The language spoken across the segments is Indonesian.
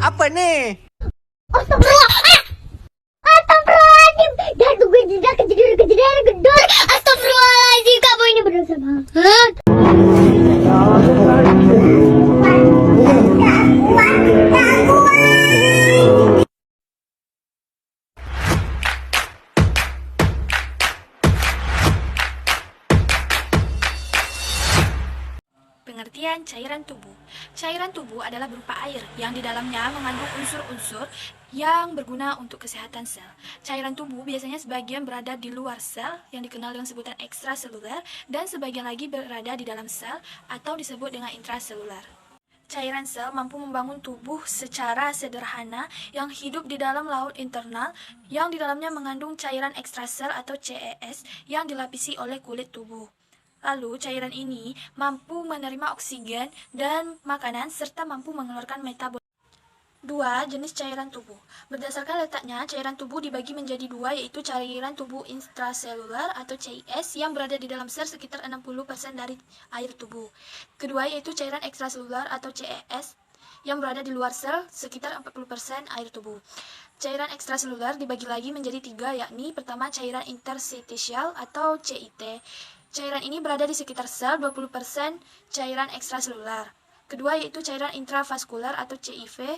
Apa nih? Astagfirullah. Astagfirullahaladzim. Dah tunggu jeda kejadian gedor. Astagfirullahaladzim, kamu ini berdosa banget. Pengertian cairan tubuh. Cairan tubuh adalah berupa air yang di dalamnya mengandung unsur-unsur yang berguna untuk kesehatan sel. Cairan tubuh biasanya sebagian berada di luar sel yang dikenal dengan sebutan ekstraseluler dan sebagian lagi berada di dalam sel atau disebut dengan intraseluler. Cairan sel mampu membangun tubuh secara sederhana yang hidup di dalam laut internal yang di dalamnya mengandung cairan ekstrasel atau CES yang dilapisi oleh kulit tubuh. Lalu, cairan ini mampu menerima oksigen dan makanan serta mampu mengeluarkan metabolisme. 2. Jenis cairan tubuh. Berdasarkan letaknya, cairan tubuh dibagi menjadi dua, yaitu cairan tubuh intraseluler atau CIS yang berada di dalam sel sekitar 60% dari air tubuh. Kedua, yaitu cairan ekstraseluler atau CES yang berada di luar sel sekitar 40% air tubuh. Cairan ekstraseluler dibagi lagi menjadi tiga, yakni pertama cairan interstitial atau CIT. Cairan ini berada di sekitar sel 20% cairan ekstraseluler. Kedua yaitu cairan intravaskular atau CIV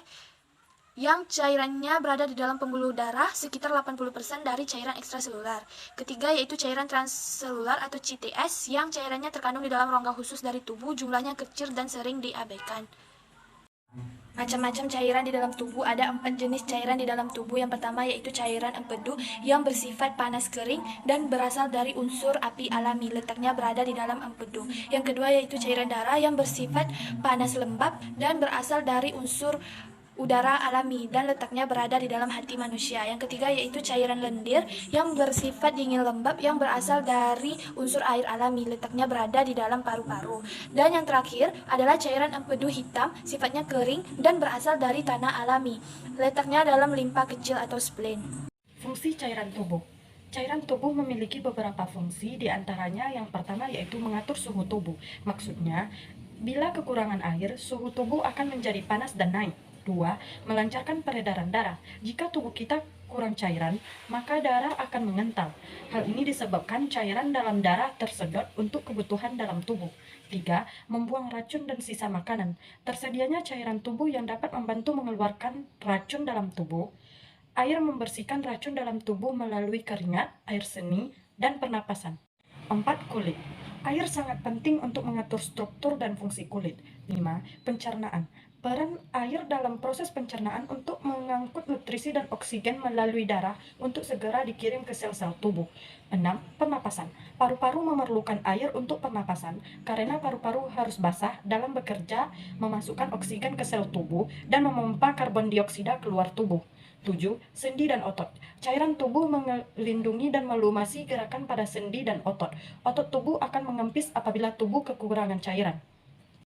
yang cairannya berada di dalam pembuluh darah sekitar 80% dari cairan ekstraseluler. Ketiga yaitu cairan transselular atau CTS yang cairannya terkandung di dalam rongga khusus dari tubuh, jumlahnya kecil dan sering diabaikan. Macam-macam cairan di dalam tubuh. Ada 4 jenis cairan di dalam tubuh. Yang pertama yaitu cairan empedu yang bersifat panas kering dan berasal dari unsur api alami. Letaknya berada di dalam empedu. Yang kedua yaitu cairan darah yang bersifat panas lembab dan berasal dari unsur udara alami dan letaknya berada di dalam hati manusia. Yang ketiga yaitu cairan lendir yang bersifat dingin lembab yang berasal dari unsur air alami, letaknya berada di dalam paru-paru. Dan yang terakhir adalah cairan empedu hitam, sifatnya kering dan berasal dari tanah alami, letaknya dalam limpa kecil atau spleen. Fungsi cairan tubuh. Cairan tubuh memiliki beberapa fungsi, diantaranya yang pertama yaitu mengatur suhu tubuh. Maksudnya, bila kekurangan air, suhu tubuh akan menjadi panas dan naik. 2. Melancarkan peredaran darah. Jika tubuh kita kurang cairan, maka darah akan mengental. Hal ini disebabkan cairan dalam darah tersedot untuk kebutuhan dalam tubuh. 3. Membuang racun dan sisa makanan. Tersedianya cairan tubuh yang dapat membantu mengeluarkan racun dalam tubuh. Air membersihkan racun dalam tubuh melalui keringat, air seni, dan pernapasan. 4. Kulit. Air sangat penting untuk mengatur struktur dan fungsi kulit. 5. Pencernaan. Peran air dalam proses pencernaan untuk mengangkut nutrisi dan oksigen melalui darah untuk segera dikirim ke sel-sel tubuh. 6. Pernapasan. Paru-paru memerlukan air untuk pernapasan karena paru-paru harus basah dalam bekerja memasukkan oksigen ke sel tubuh dan memompa karbon dioksida keluar tubuh. 7. Sendi dan otot. Cairan tubuh melindungi dan melumasi gerakan pada sendi dan otot. Otot tubuh akan mengempis apabila tubuh kekurangan cairan.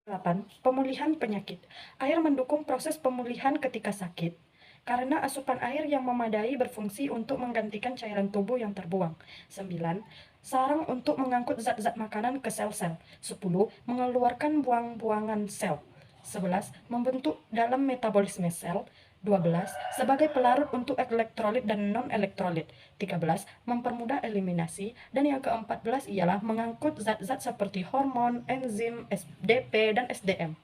8. Pemulihan penyakit. Air mendukung proses pemulihan ketika sakit karena asupan air yang memadai berfungsi untuk menggantikan cairan tubuh yang terbuang. 9. Sarang untuk mengangkut zat-zat makanan ke sel-sel. 10. Mengeluarkan buang-buangan sel. 11. Membentuk dalam metabolisme sel. 12. Sebagai pelarut untuk elektrolit dan non-elektrolit. 13. Mempermudah eliminasi. Dan yang ke-14 ialah mengangkut zat-zat seperti hormon, enzim, SDP, dan SDM.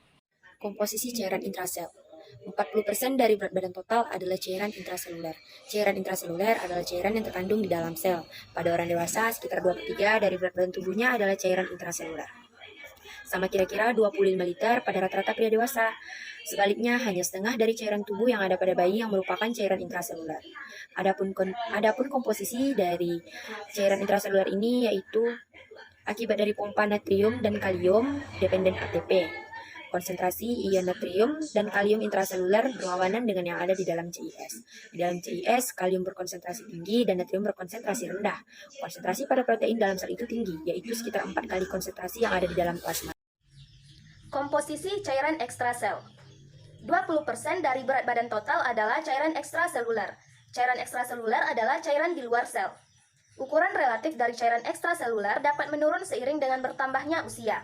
Komposisi cairan intrasel. 40% dari berat badan total adalah cairan intraseluler. Cairan intraseluler adalah cairan yang terkandung di dalam sel. Pada orang dewasa, sekitar 2/3 dari berat badan tubuhnya adalah cairan intraseluler. Sama kira-kira 25 liter pada rata-rata pria dewasa. Sebaliknya, hanya setengah dari cairan tubuh yang ada pada bayi yang merupakan cairan intraseluler. Adapun komposisi dari cairan intraseluler ini yaitu akibat dari pompa natrium dan kalium dependen ATP. Konsentrasi ion natrium dan kalium intraseluler berlawanan dengan yang ada di dalam CIS. Di dalam CIS, kalium berkonsentrasi tinggi dan natrium berkonsentrasi rendah. Konsentrasi pada protein dalam sel itu tinggi, yaitu sekitar 4 kali konsentrasi yang ada di dalam plasma. Komposisi cairan ekstrasel. 20% dari berat badan total adalah cairan ekstraseluler. Cairan ekstraseluler adalah cairan di luar sel. Ukuran relatif dari cairan ekstraseluler dapat menurun seiring dengan bertambahnya usia.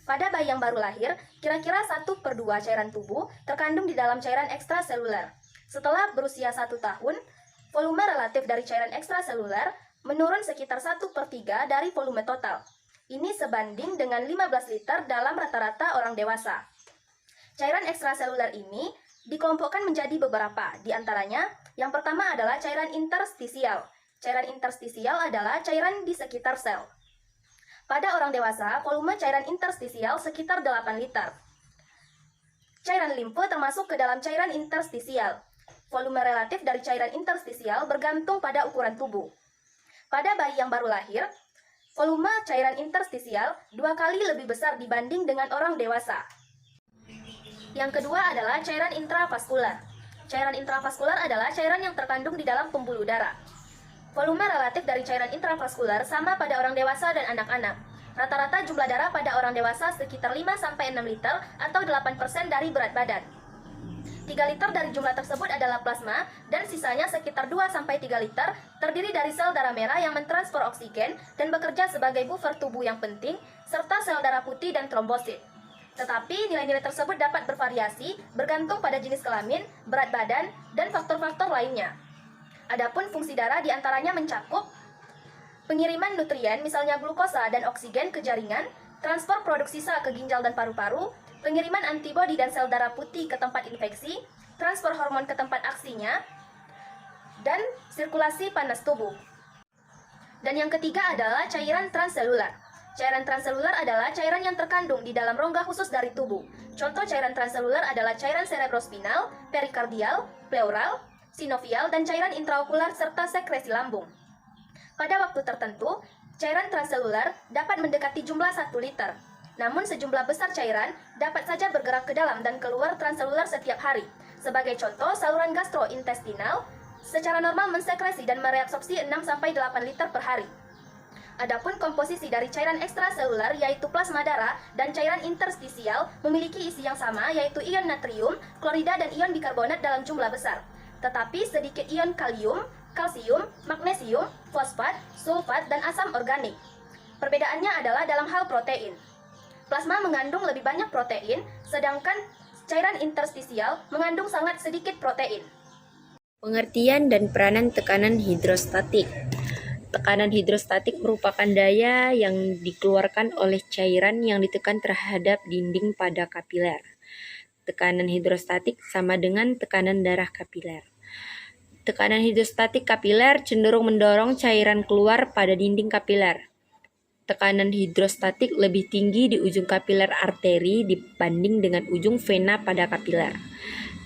Pada bayi yang baru lahir, kira-kira 1/2 cairan tubuh terkandung di dalam cairan ekstraseluler. Setelah berusia 1 tahun, volume relatif dari cairan ekstraseluler menurun sekitar 1/3 dari volume total. Ini sebanding dengan 15 liter dalam rata-rata orang dewasa. Cairan ekstraseluler ini dikelompokkan menjadi beberapa, di antaranya yang pertama adalah cairan interstisial. Cairan interstisial adalah cairan di sekitar sel. Pada orang dewasa, volume cairan interstisial sekitar 8 liter. Cairan limfe termasuk ke dalam cairan interstisial. Volume relatif dari cairan interstisial bergantung pada ukuran tubuh. Pada bayi yang baru lahir, volume cairan interstisial 2 kali lebih besar dibanding dengan orang dewasa. Yang kedua adalah cairan intravaskular. Cairan intravaskular adalah cairan yang terkandung di dalam pembuluh darah. Volume relatif dari cairan intravaskular sama pada orang dewasa dan anak-anak. Rata-rata jumlah darah pada orang dewasa sekitar 5-6 liter atau 8% dari berat badan. 3 liter dari jumlah tersebut adalah plasma dan sisanya sekitar 2-3 liter terdiri dari sel darah merah yang mentransfer oksigen dan bekerja sebagai buffer tubuh yang penting serta sel darah putih dan trombosit. Tetapi nilai-nilai tersebut dapat bervariasi bergantung pada jenis kelamin, berat badan, dan faktor-faktor lainnya. Adapun fungsi darah diantaranya mencakup pengiriman nutrien, misalnya glukosa dan oksigen ke jaringan, transfer produk sisa ke ginjal dan paru-paru, pengiriman antibodi dan sel darah putih ke tempat infeksi, transfer hormon ke tempat aksinya, dan sirkulasi panas tubuh. Dan yang ketiga adalah cairan transselular. Cairan transselular adalah cairan yang terkandung di dalam rongga khusus dari tubuh. Contoh cairan transselular adalah cairan cerebrospinal, perikardial, pleural, sinovial, dan cairan intraokular serta sekresi lambung. Pada waktu tertentu, cairan transselular dapat mendekati jumlah 1 liter. Namun sejumlah besar cairan dapat saja bergerak ke dalam dan keluar transselular setiap hari. Sebagai contoh, saluran gastrointestinal secara normal mensekresi dan mereabsorpsi 6-8 liter per hari. Adapun komposisi dari cairan ekstraselular yaitu plasma darah dan cairan interstisial memiliki isi yang sama yaitu ion natrium, klorida, dan ion bikarbonat dalam jumlah besar. Tetapi sedikit ion kalium, kalsium, magnesium, fosfat, sulfat, dan asam organik. Perbedaannya adalah dalam hal protein. Plasma mengandung lebih banyak protein, sedangkan cairan interstisial mengandung sangat sedikit protein. Pengertian dan peranan tekanan hidrostatik. Tekanan hidrostatik merupakan daya yang dikeluarkan oleh cairan yang ditekan terhadap dinding pada kapiler. Tekanan hidrostatik sama dengan tekanan darah kapiler. Tekanan hidrostatik kapiler cenderung mendorong cairan keluar pada dinding kapiler. Tekanan hidrostatik lebih tinggi di ujung kapiler arteri dibanding dengan ujung vena pada kapiler.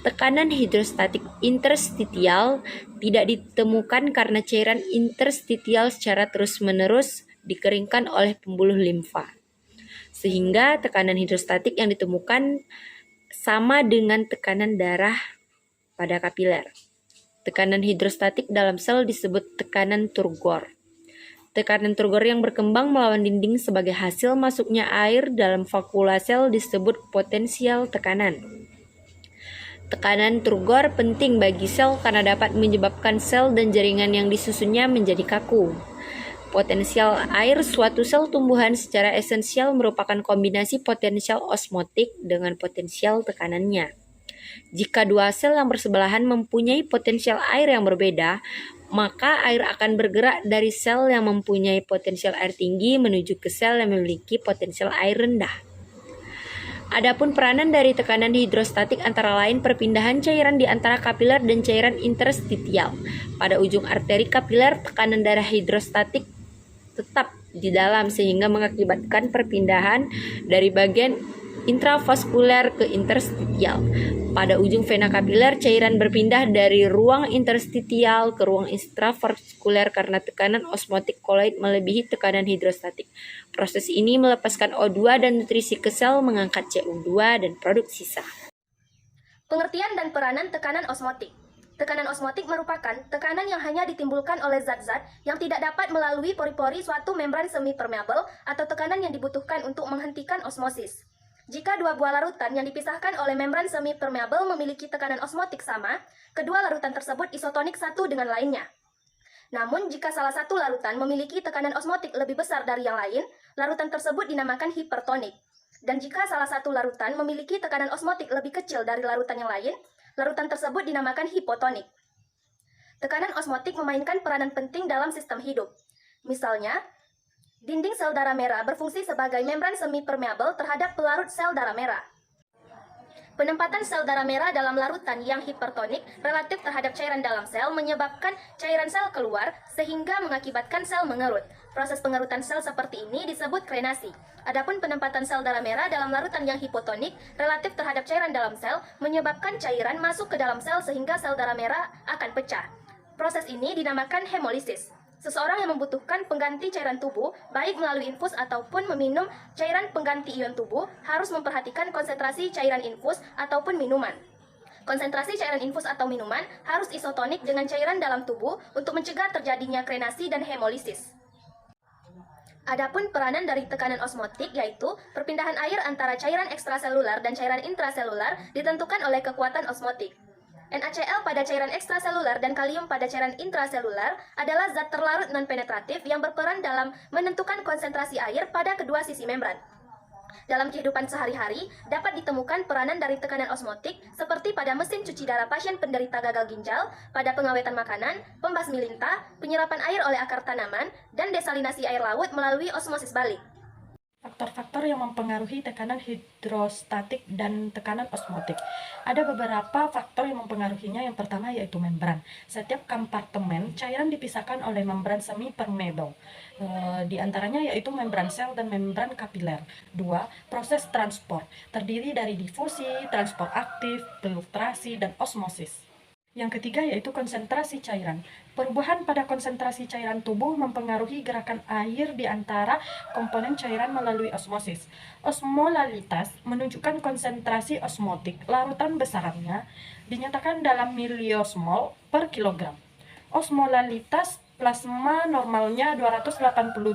Tekanan hidrostatik interstitial tidak ditemukan karena cairan interstitial secara terus-menerus dikeringkan oleh pembuluh limfa. Sehingga tekanan hidrostatik yang ditemukan sama dengan tekanan darah pada kapiler. Tekanan hidrostatik dalam sel disebut tekanan turgor. Tekanan turgor yang berkembang melawan dinding sebagai hasil masuknya air dalam vakula sel disebut potensial tekanan. Tekanan turgor penting bagi sel karena dapat menyebabkan sel dan jaringan yang disusunnya menjadi kaku. Potensial air suatu sel tumbuhan secara esensial merupakan kombinasi potensial osmotik dengan potensial tekanannya. Jika dua sel yang bersebelahan mempunyai potensial air yang berbeda, maka air akan bergerak dari sel yang mempunyai potensial air tinggi menuju ke sel yang memiliki potensial air rendah. Adapun peranan dari tekanan hidrostatik antara lain perpindahan cairan di antara kapiler dan cairan interstitial. Pada ujung arteri kapiler, tekanan darah hidrostatik tetap di dalam sehingga mengakibatkan perpindahan dari bagian intravaskuler ke interstitial. Pada ujung vena kapiler, cairan berpindah dari ruang interstitial ke ruang intravaskuler karena tekanan osmotik koloid melebihi tekanan hidrostatik. Proses ini melepaskan O2 dan nutrisi ke sel, mengangkat CO2 dan produk sisa. Pengertian dan peranan tekanan osmotik. Tekanan osmotik merupakan tekanan yang hanya ditimbulkan oleh zat-zat yang tidak dapat melalui pori-pori suatu membran semi-permeabel atau tekanan yang dibutuhkan untuk menghentikan osmosis. Jika dua buah larutan yang dipisahkan oleh membran semi-permeabel memiliki tekanan osmotik sama, kedua larutan tersebut isotonik satu dengan lainnya. Namun, jika salah satu larutan memiliki tekanan osmotik lebih besar dari yang lain, larutan tersebut dinamakan hipertonik. Dan jika salah satu larutan memiliki tekanan osmotik lebih kecil dari larutan yang lain, larutan tersebut dinamakan hipotonik. Tekanan osmotik memainkan peranan penting dalam sistem hidup. Misalnya, dinding sel darah merah berfungsi sebagai membran semi-permeabel terhadap pelarut sel darah merah. Penempatan sel darah merah dalam larutan yang hipertonik relatif terhadap cairan dalam sel menyebabkan cairan sel keluar sehingga mengakibatkan sel mengerut. Proses pengerutan sel seperti ini disebut krenasi. Adapun penempatan sel darah merah dalam larutan yang hipotonik relatif terhadap cairan dalam sel menyebabkan cairan masuk ke dalam sel sehingga sel darah merah akan pecah. Proses ini dinamakan hemolisis. Seseorang yang membutuhkan pengganti cairan tubuh, baik melalui infus ataupun meminum cairan pengganti ion tubuh, harus memperhatikan konsentrasi cairan infus ataupun minuman. Konsentrasi cairan infus atau minuman harus isotonik dengan cairan dalam tubuh untuk mencegah terjadinya krenasi dan hemolisis. Adapun peranan dari tekanan osmotik yaitu perpindahan air antara cairan ekstraselular dan cairan intraselular ditentukan oleh kekuatan osmotik. NaCl pada cairan ekstraselular dan kalium pada cairan intraselular adalah zat terlarut non-penetratif yang berperan dalam menentukan konsentrasi air pada kedua sisi membran. Dalam kehidupan sehari-hari, dapat ditemukan peranan dari tekanan osmotik seperti pada mesin cuci darah pasien penderita gagal ginjal, pada pengawetan makanan, pembasmi lintah, penyerapan air oleh akar tanaman, dan desalinasi air laut melalui osmosis balik. Faktor-faktor yang mempengaruhi tekanan hidrostatik dan tekanan osmotik. Ada beberapa faktor yang mempengaruhinya. Yang pertama yaitu membran. Setiap kompartemen cairan dipisahkan oleh membran semi-permeable. Di antaranya yaitu membran sel dan membran kapiler. 2. Proses transport. Terdiri dari difusi, transport aktif, filtrasi, dan osmosis. Yang ketiga yaitu konsentrasi cairan. Perubahan pada konsentrasi cairan tubuh mempengaruhi gerakan air di antara komponen cairan melalui osmosis. Osmolalitas menunjukkan konsentrasi osmotik. Larutan besarannya dinyatakan dalam miliosmol per kilogram. Osmolalitas plasma normalnya 287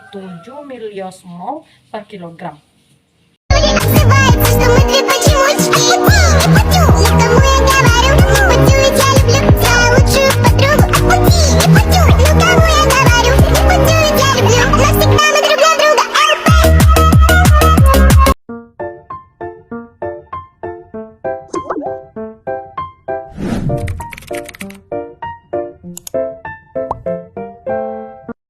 miliosmol per kilogram. Называется, что мы две почемучки. Никому я говорю, путю ведь я люблю за лучшую подругу. Не путю, никому я говорю, не путю ведь я люблю. Навсегда мы друг для друга. LP.